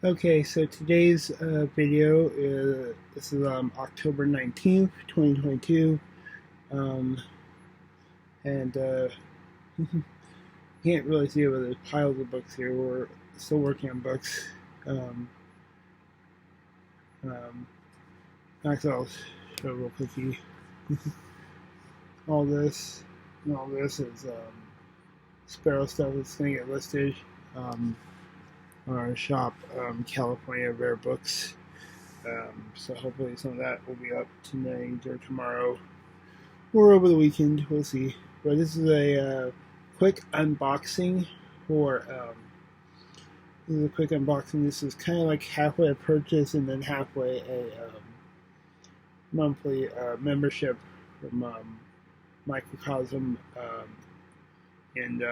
Okay, so today's video is October 19th, 2022, um, and you can't really see it, but there's piles of books here. We're still working on books. Um, um, Actually, I'll show real quickly. all this and all this is Sparrow stuff that's going to get listed um, on our shop, California Rare Books. So hopefully some of that will be up tonight or tomorrow or over the weekend. We'll see. But this is a quick unboxing for. This is a quick unboxing. This is kind of like halfway a purchase and then halfway a monthly membership from Microcosm in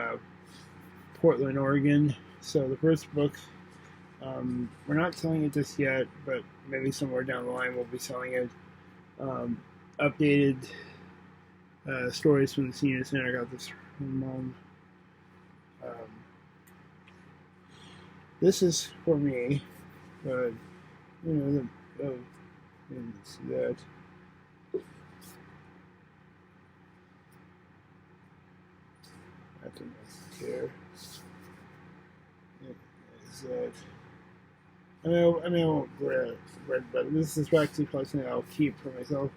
Portland, Oregon. So the first book, we're not selling it just yet, but maybe somewhere down the line we'll be selling it. Updated stories from the senior center. I got this from Mom. This is for me, but you know, didn't see that. Nothing else here. Is that? I won't read, but this is actually probably something I'll keep for myself.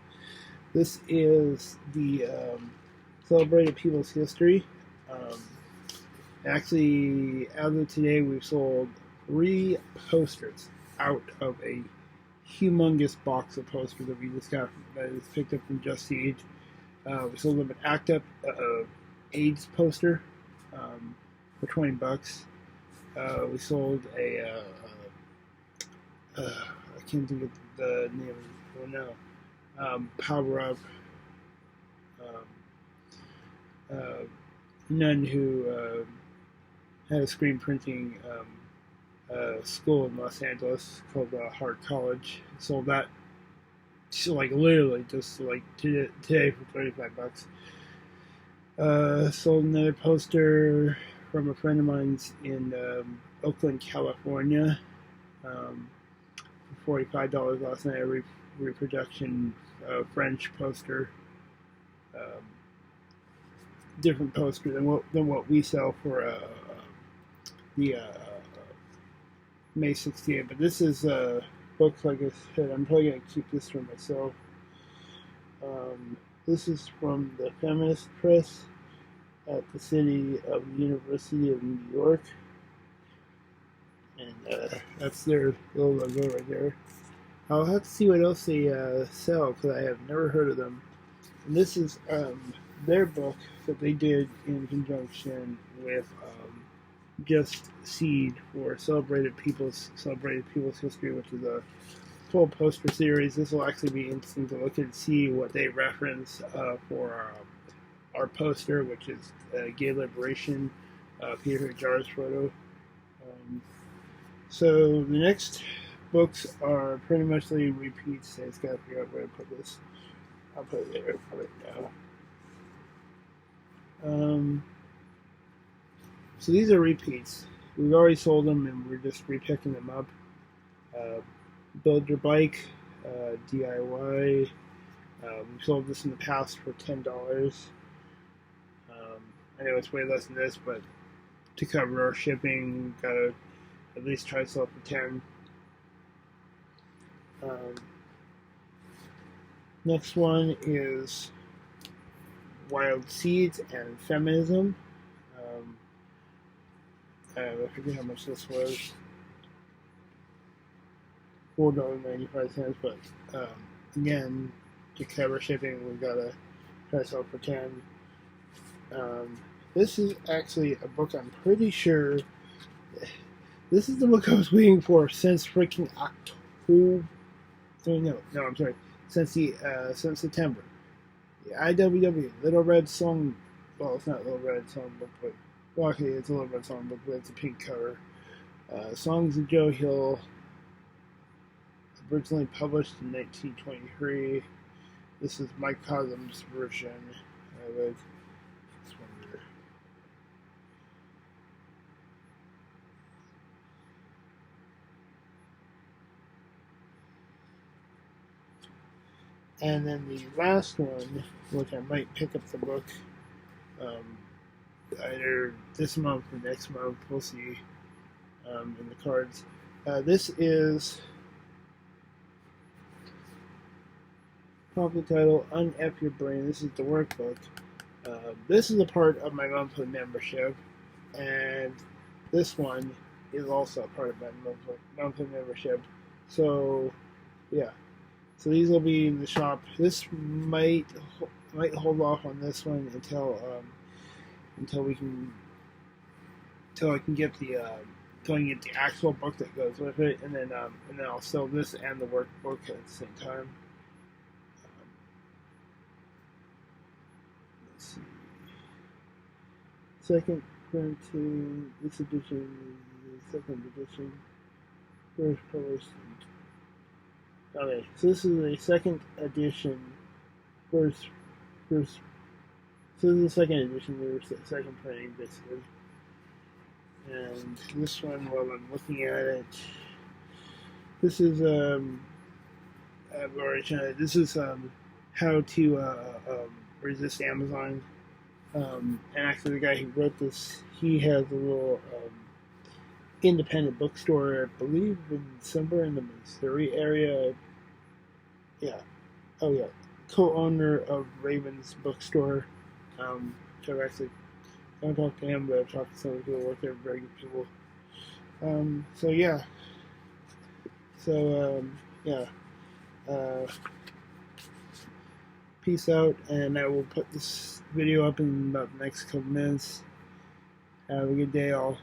This is the Celebrated People's History. Actually, as of today, we've sold 3 posters out of a humongous box of posters that we just got that is picked up from Just Siege. We sold them an ACT UP AIDS poster for $20. We sold a I can't think of the name of it now. Power Up nun who had a screen printing school in Los Angeles called Hart College. Sold that, like literally just like today for $35. Sold another poster from a friend of mine's in Oakland, California, for $45 last night. A reproduction French poster. Different poster than what we sell for the May 68th. But this is a book, like I said, I'm probably going to keep this for myself. This is from the Feminist Press at the City of University of New York. And that's their little logo right there. I'll have to see what else they sell, because I have never heard of them. And this is their book that they did in conjunction with Just Seed for Celebrated People's History, which is a full poster series. This will actually be interesting to look and see what they reference for our poster, which is Gay Liberation, Peter Jar's photo. So the next books are pretty much the repeats. I just gotta figure out where to put this. I'll put it there right now. So these are repeats. We've already sold them and we're just repicking them up. Build Your Bike, DIY. We've sold this in the past for $10. I know it's way less than this, but to cover our shipping, we've got to at least try to sell it for 10. Next one is Wild Seeds and Feminism. I forget how much this was. $4.95, but again, to cover shipping, we've got to try to sell it for 10. This is actually a book I'm pretty sure. This is the book I was waiting for since freaking October. No, I'm sorry. Since September. The IWW Little Red Song. Well, it's not Little Red Songbook, but well, okay, it's a Little Red Songbook, but it's a pink cover. Songs of Joe Hill. Originally published in 1923. This is Mike Cosm's version of it. And then the last one, which I might pick up the book um, either this month or next month, we'll see, in the cards. This is probably titled Unf Your Brain. This is the workbook. This is a part of my monthly membership, and this one is also a part of my monthly membership. So, yeah. So these will be in the shop. This might hold off on this one until we can until I can get the actual book that goes with it, and then I'll sell this and the workbook at the same time. Let's see. Second printing. This edition is the second edition. First published. Okay, so this is a second edition. First. So this is the second edition. There's the second printing, basically. And this one, while I'm looking at it, this is I've already shown it. This is how to resist Amazon. And actually, the guy who wrote this, he has a little independent bookstore, I believe, somewhere in the Missouri area. Yeah. Oh yeah. Co-owner of Raven's Bookstore. Which I've actually I haven't talked to him, but I've talked to some of the people who work there, very good people. So yeah. So yeah. Peace out, and I will put this video up in about the next couple minutes. Have a good day, all.